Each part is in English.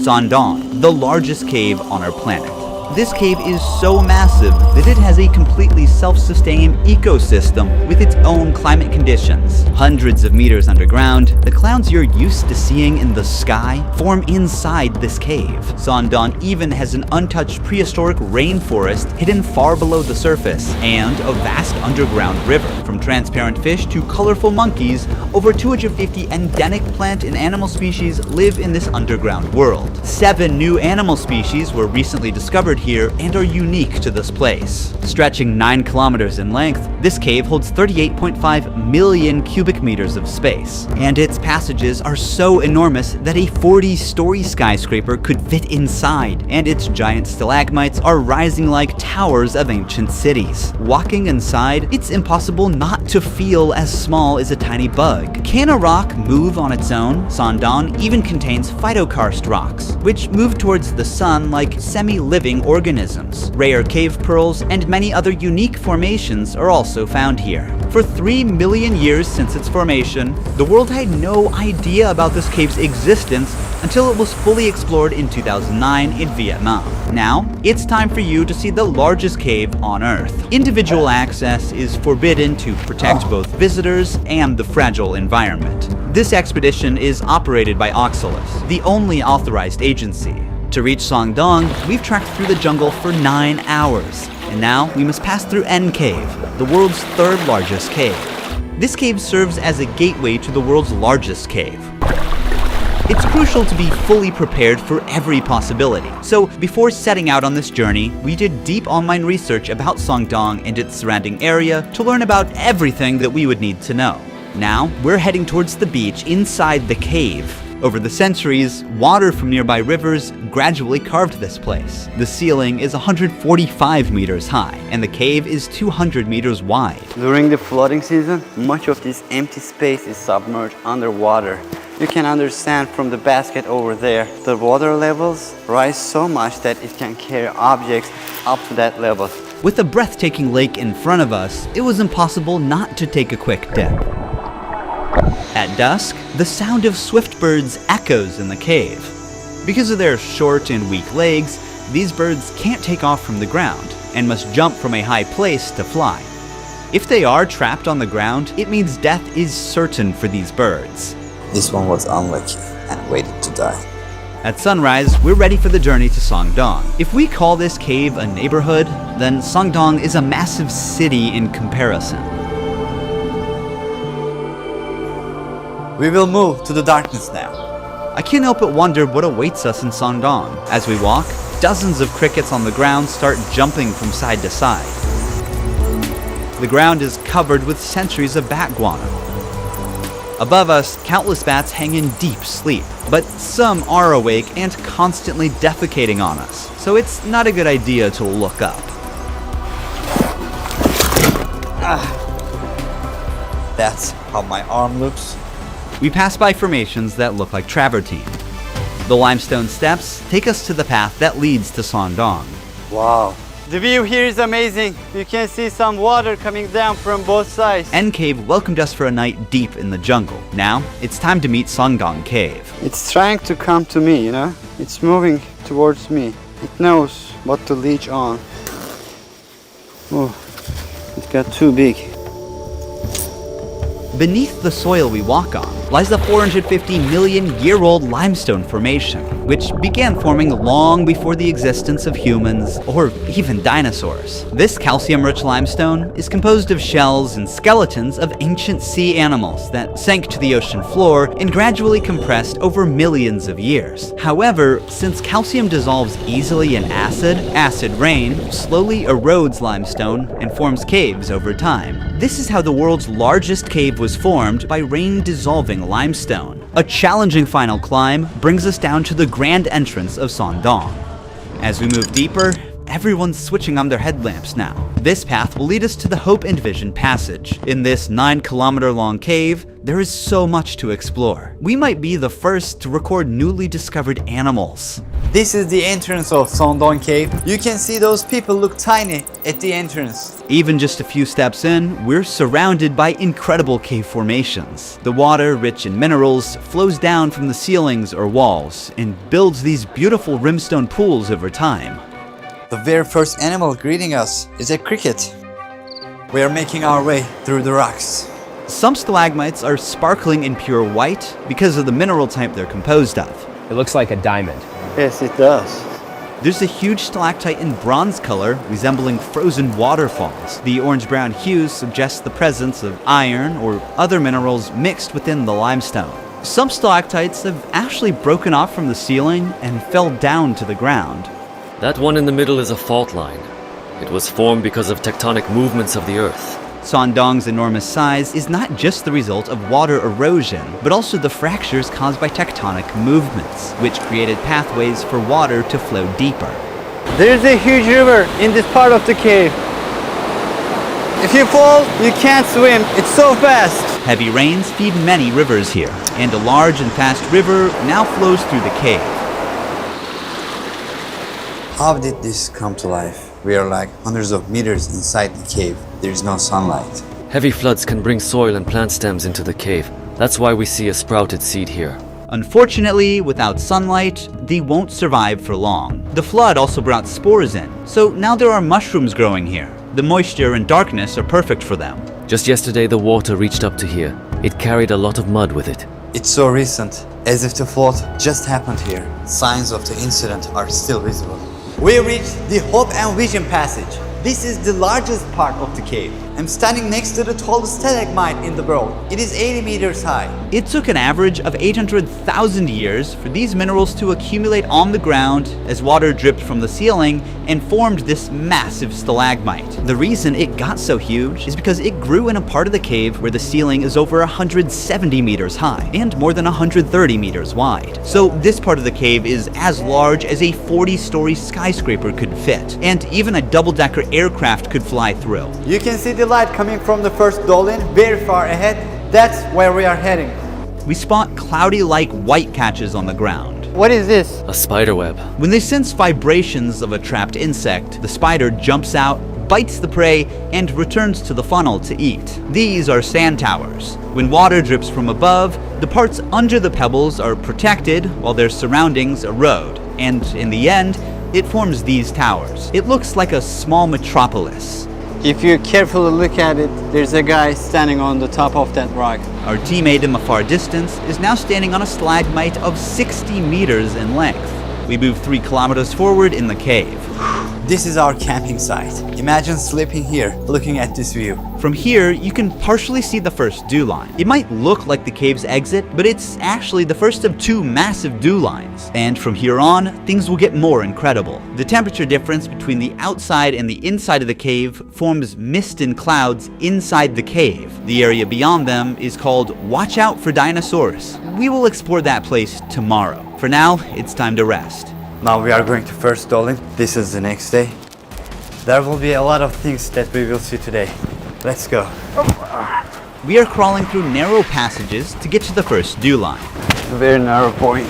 Sangdong, the largest cave on our planet. This cave is so massive that it has a completely self-sustaining ecosystem with its own climate conditions. Hundreds of meters underground, the clouds you're used to seeing in the sky form inside this cave. Sangdong even has an untouched prehistoric rainforest hidden far below the surface, and a vast underground river. From transparent fish to colorful monkeys, over 250 endemic plant and animal species live in this underground world. 7 new animal species were recently discovered here and are unique to this place. Stretching 9 kilometers in length, this cave holds 38.5 million cubic meters of space, and its passages are so enormous that a 40-story skyscraper could fit inside, and its giant stalagmites are rising like towers of ancient cities. Walking inside, it's impossible not to feel as small as a tiny bug. Can a rock move on its own? Sangdong even contains phytokarst rocks, which move towards the sun like semi-living organisms. Rare cave pearls and many other unique formations are also found here. For 3 million years since its formation, the world had no idea about this cave's existence until it was fully explored in 2009 in Vietnam. Now, it's time for you to see the largest cave on Earth. Individual access is forbidden to protect both visitors and the fragile environment. This expedition is operated by Oxalis, the only authorized agency. To reach Sangdong, we've trekked through the jungle for 9 hours, and now we must pass through N Cave, the world's 3rd largest cave. This cave serves as a gateway to the world's largest cave. It's crucial to be fully prepared for every possibility. So before setting out on this journey, we did deep online research about Sangdong and its surrounding area to learn about everything that we would need to know. Now, we're heading towards the beach inside the cave. Over the centuries, water from nearby rivers gradually carved this place. The ceiling is 145 meters high, and the cave is 200 meters wide. During the flooding season, much of this empty space is submerged underwater. You can understand from the basket over there, the water levels rise so much that it can carry objects up to that level. With a breathtaking lake in front of us, it was impossible not to take a quick dip. At dusk, the sound of swift birds echoes in the cave. Because of their short and weak legs, these birds can't take off from the ground and must jump from a high place to fly. If they are trapped on the ground, it means death is certain for these birds. This one was unlucky and waited to die. At sunrise, we're ready for the journey to Sangdong. If we call this cave a neighborhood, then Sangdong is a massive city in comparison. We will move to the darkness now. I can't help but wonder what awaits us in Sangdong. As we walk, dozens of crickets on the ground start jumping from side to side. The ground is covered with centuries of bat guano. Above us, countless bats hang in deep sleep, but some are awake and constantly defecating on us, so it's not a good idea to look up. That's how my arm looks. We pass by formations that look like travertine. The limestone steps take us to the path that leads to Sangdong. Wow. The view here is amazing. You can see some water coming down from both sides. N Cave welcomed us for a night deep in the jungle. Now, it's time to meet Sangdong Cave. It's trying to come to me, you know? It's moving towards me. It knows what to leech on. Oh, it got too big. Beneath the soil we walk on lies the 450 million year old limestone formation, which began forming long before the existence of humans or even dinosaurs. This calcium-rich limestone is composed of shells and skeletons of ancient sea animals that sank to the ocean floor and gradually compressed over millions of years. However, since calcium dissolves easily in acid rain slowly erodes limestone and forms caves over time. This is how the world's largest cave was formed, by rain dissolving limestone. A challenging final climb brings us down to the grand entrance of Sangdong. As we move deeper, everyone's switching on their headlamps now. This path will lead us to the Hope and Vision Passage. In this 9-kilometer-long cave, there is so much to explore. We might be the first to record newly discovered animals. This is the entrance of Sondon Cave. You can see those people look tiny at the entrance. Even just a few steps in, we're surrounded by incredible cave formations. The water, rich in minerals, flows down from the ceilings or walls and builds these beautiful rimstone pools over time. The very first animal greeting us is a cricket. We are making our way through the rocks. Some stalagmites are sparkling in pure white because of the mineral type they're composed of. It looks like a diamond. Yes, it does. There's a huge stalactite in bronze color, resembling frozen waterfalls. The orange-brown hue suggests the presence of iron or other minerals mixed within the limestone. Some stalactites have actually broken off from the ceiling and fell down to the ground. That one in the middle is a fault line. It was formed because of tectonic movements of the Earth. Sondong's enormous size is not just the result of water erosion, but also the fractures caused by tectonic movements, which created pathways for water to flow deeper. There's a huge river in this part of the cave. If you fall, you can't swim. It's so fast. Heavy rains feed many rivers here, and a large and fast river now flows through the cave. How did this come to life? We are like hundreds of meters inside the cave. There is no sunlight. Heavy floods can bring soil and plant stems into the cave. That's why we see a sprouted seed here. Unfortunately, without sunlight, they won't survive for long. The flood also brought spores in, so now there are mushrooms growing here. The moisture and darkness are perfect for them. Just yesterday the water reached up to here. It carried a lot of mud with it. It's so recent, as if the flood just happened here. Signs of the incident are still visible. We reached the Hope and Vision Passage. This is the largest part of the cave. I'm standing next to the tallest stalagmite in the world. It is 80 meters high. It took an average of 800,000 years for these minerals to accumulate on the ground as water dripped from the ceiling and formed this massive stalagmite. The reason it got so huge is because it grew in a part of the cave where the ceiling is over 170 meters high and more than 130 meters wide. So this part of the cave is as large as a 40-story skyscraper could fit, and even a double-decker aircraft could fly through. You can see the light coming from the first dolin very far ahead. That's where we are heading. We spot cloudy-like white catches on the ground. What is this? A spider web. When they sense vibrations of a trapped insect, the spider jumps out, bites the prey, and returns to the funnel to eat. These are sand towers. When water drips from above, the parts under the pebbles are protected while their surroundings erode, and in the end, it forms these towers. It looks like a small metropolis. If you carefully look at it, there's a guy standing on the top of that rock. Our teammate in the far distance is now standing on a stalagmite of 60 meters in length. We move 3 kilometers forward in the cave. This is our camping site. Imagine sleeping here, looking at this view. From here, you can partially see the first dew line. It might look like the cave's exit, but it's actually the first of 2 massive dew lines. And from here on, things will get more incredible. The temperature difference between the outside and the inside of the cave forms mist and clouds inside the cave. The area beyond them is called Watch Out for Dinosaurs. We will explore that place tomorrow. For now, it's time to rest. Now we are going to first dolin. This is the next day. There will be a lot of things that we will see today. Let's go. We are crawling through narrow passages to get to the first dew line. Very narrow point.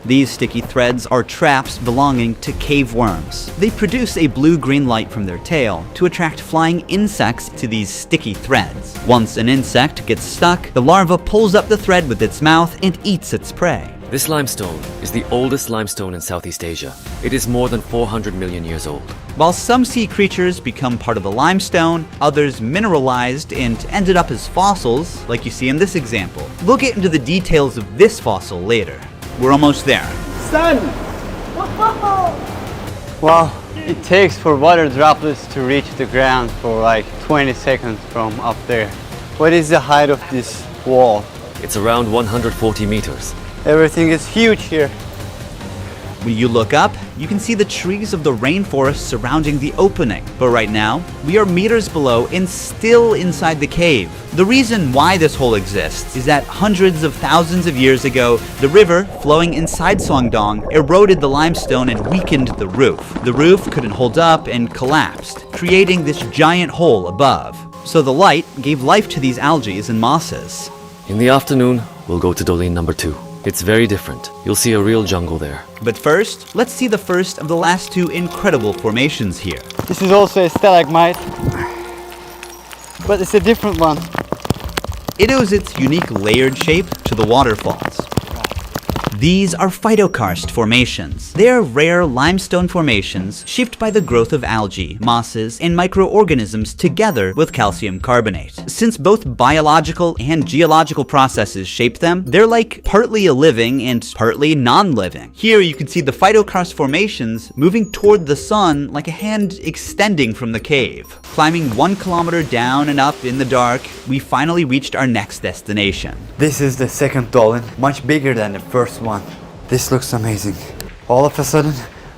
These sticky threads are traps belonging to cave worms. They produce a blue-green light from their tail to attract flying insects to these sticky threads. Once an insect gets stuck, the larva pulls up the thread with its mouth and eats its prey. This limestone is the oldest limestone in Southeast Asia. It is more than 400 million years old. While some sea creatures become part of the limestone, others mineralized and ended up as fossils, like you see in this example. We'll get into the details of this fossil later. We're almost there. Sun! Wow, it takes for water droplets to reach the ground for like 20 seconds from up there. What is the height of this wall? It's around 140 meters. Everything is huge here. When you look up, you can see the trees of the rainforest surrounding the opening. But right now, we are meters below and still inside the cave. The reason why this hole exists is that hundreds of thousands of years ago, the river flowing inside Songdong eroded the limestone and weakened the roof. The roof couldn't hold up and collapsed, creating this giant hole above. So the light gave life to these algae and mosses. In the afternoon, we'll go to Dolin number 2. It's very different. You'll see a real jungle there. But first, let's see the first of the last two incredible formations here. This is also a stalagmite, but it's a different one. It owes its unique layered shape to the waterfalls. These are phytokarst formations. They are rare limestone formations shaped by the growth of algae, mosses, and microorganisms together with calcium carbonate. Since both biological and geological processes shape them, they're like partly a living and partly non-living. Here you can see the phytokarst formations moving toward the sun like a hand extending from the cave. Climbing 1 kilometer down and up in the dark, we finally reached our next destination. This is the second dolin, much bigger than the first one. This looks amazing. All of a sudden,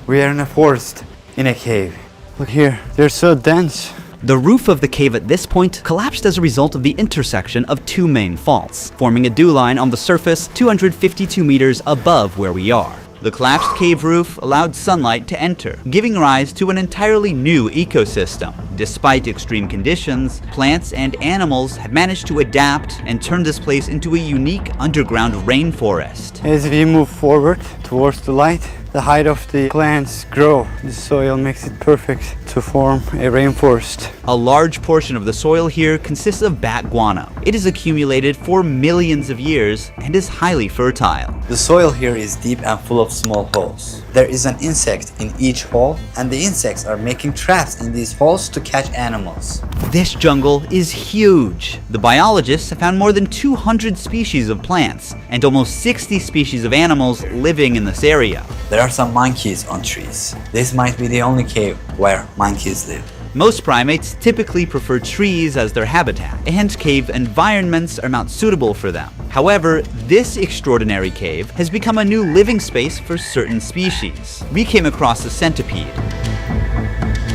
we are in a forest, in a cave. Look here, they're so dense. The roof of the cave at this point collapsed as a result of the intersection of two main faults, forming a dew line on the surface 252 meters above where we are. The collapsed cave roof allowed sunlight to enter, giving rise to an entirely new ecosystem. Despite extreme conditions, plants and animals have managed to adapt and turn this place into a unique underground rainforest. As we move forward towards the light, the height of the plants grow. The soil makes it perfect to form a rainforest. A large portion of the soil here consists of bat guano. It is accumulated for millions of years and is highly fertile. The soil here is deep and full of small holes. There is an insect in each hole, and the insects are making traps in these holes to catch animals. This jungle is huge. The biologists have found more than 200 species of plants and almost 60 species of animals living in this area. There are some monkeys on trees. This might be the only cave where monkeys live. Most primates typically prefer trees as their habitat, and cave environments are not suitable for them. However, this extraordinary cave has become a new living space for certain species. We came across a centipede,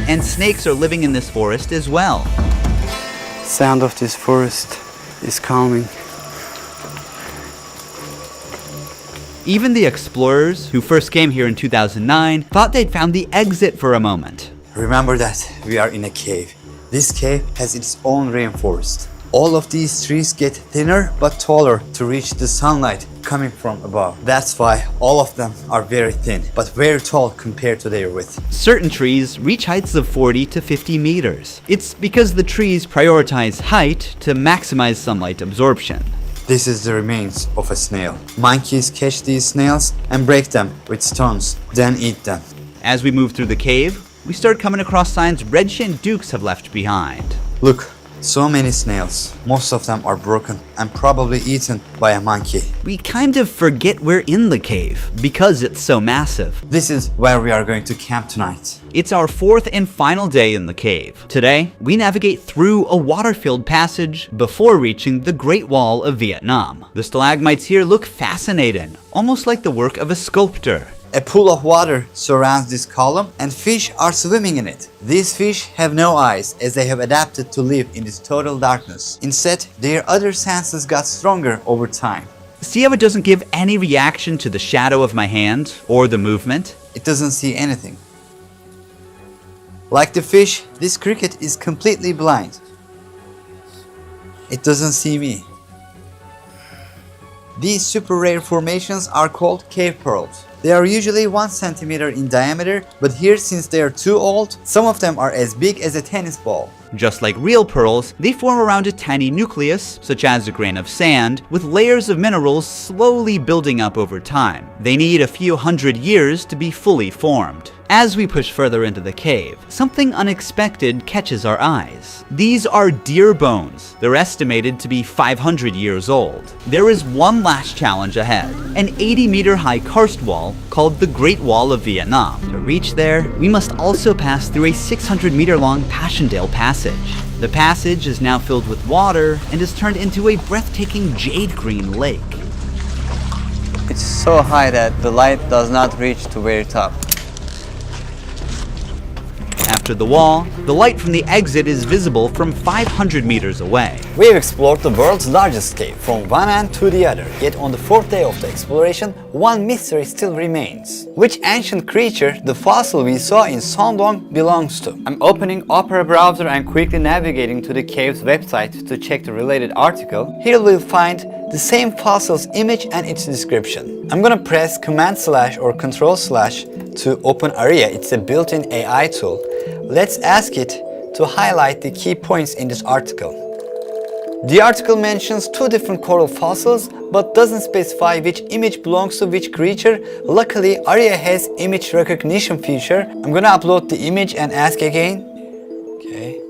and snakes are living in this forest as well. Sound of this forest is calming. Even the explorers who first came here in 2009 thought they'd found the exit for a moment. Remember that we are in a cave. This cave has its own rainforest. All of these trees get thinner but taller to reach the sunlight coming from above. That's why all of them are very thin, but very tall compared to their width. Certain trees reach heights of 40 to 50 meters. It's because the trees prioritize height to maximize sunlight absorption. This is the remains of a snail. Monkeys catch these snails and break them with stones, then eat them. As we move through the cave, we start coming across signs red-shinned dukes have left behind. Look, so many snails. Most of them are broken and probably eaten by a monkey. We kind of forget we're in the cave because it's so massive. This is where we are going to camp tonight. It's our fourth and final day in the cave. Today, we navigate through a water-filled passage before reaching the Great Wall of Vietnam. The stalagmites here look fascinating, almost like the work of a sculptor. A pool of water surrounds this column and fish are swimming in it. These fish have no eyes as they have adapted to live in this total darkness. Instead, their other senses got stronger over time. See how it doesn't give any reaction to the shadow of my hand or the movement? It doesn't see anything. Like the fish, this cricket is completely blind. It doesn't see me. These super rare formations are called cave pearls. They are usually 1 centimeter in diameter, but here, since they are too old, some of them are as big as a tennis ball. Just like real pearls, they form around a tiny nucleus, such as a grain of sand, with layers of minerals slowly building up over time. They need a few hundred years to be fully formed. As we push further into the cave, something unexpected catches our eyes. These are deer bones. They're estimated to be 500 years old. There is one last challenge ahead, an 80-meter high karst wall called the Great Wall of Vietnam. To reach there, we must also pass through a 600-meter long Passchendaele passage. The passage is now filled with water and is turned into a breathtaking jade green lake. It's so high that the light does not reach to very top. After the wall, the light from the exit is visible from 500 meters away. We've explored the world's largest cave from one end to the other, yet on the fourth day of the exploration, one mystery still remains. Which ancient creature the fossil we saw in Sondong belongs to? I'm opening Opera browser and quickly navigating to the cave's website to check the related article. Here we'll find the same fossil's image and its description. I'm gonna press Command/ or Control/ to open Aria. It's a built-in AI tool. Let's ask it to highlight the key points in this article. The article mentions two different coral fossils but doesn't specify which image belongs to which creature. Luckily, Aria has image recognition feature. I'm gonna upload the image and ask again. Okay.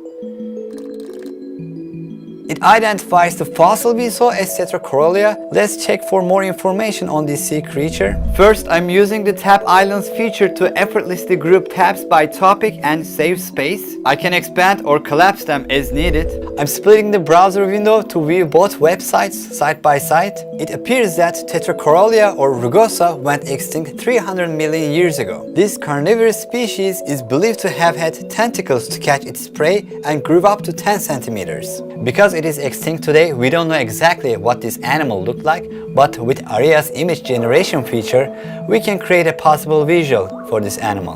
It identifies the fossil we saw as Tetracorolia. Let's check for more information on this sea creature. First, I'm using the Tab Islands feature to effortlessly group tabs by topic and save space. I can expand or collapse them as needed. I'm splitting the browser window to view both websites side by side. It appears that Tetracorolia or rugosa went extinct 300 million years ago. This carnivorous species is believed to have had tentacles to catch its prey and grew up to 10 centimeters. Because it is extinct today, we don't know exactly what this animal looked like, but with Aria's image generation feature, we can create a possible visual for this animal.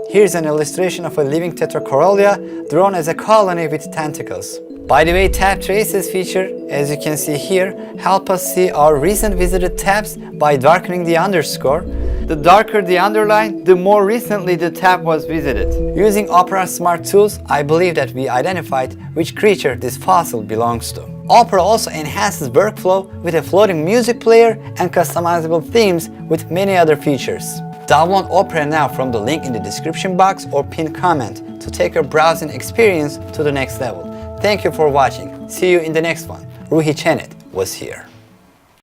Here's an illustration of a living Tetracorolia drawn as a colony with tentacles. By the way, tab traces feature, as you can see here, help us see our recent visited tabs by darkening the underscore. The darker the underline, the more recently the tab was visited. Using Opera Smart Tools, I believe that we identified which creature this fossil belongs to. Opera also enhances workflow with a floating music player and customizable themes with many other features. Download Opera now from the link in the description box or pinned comment to take your browsing experience to the next level. Thank you for watching. See you in the next one. Ruhi Chenet was here.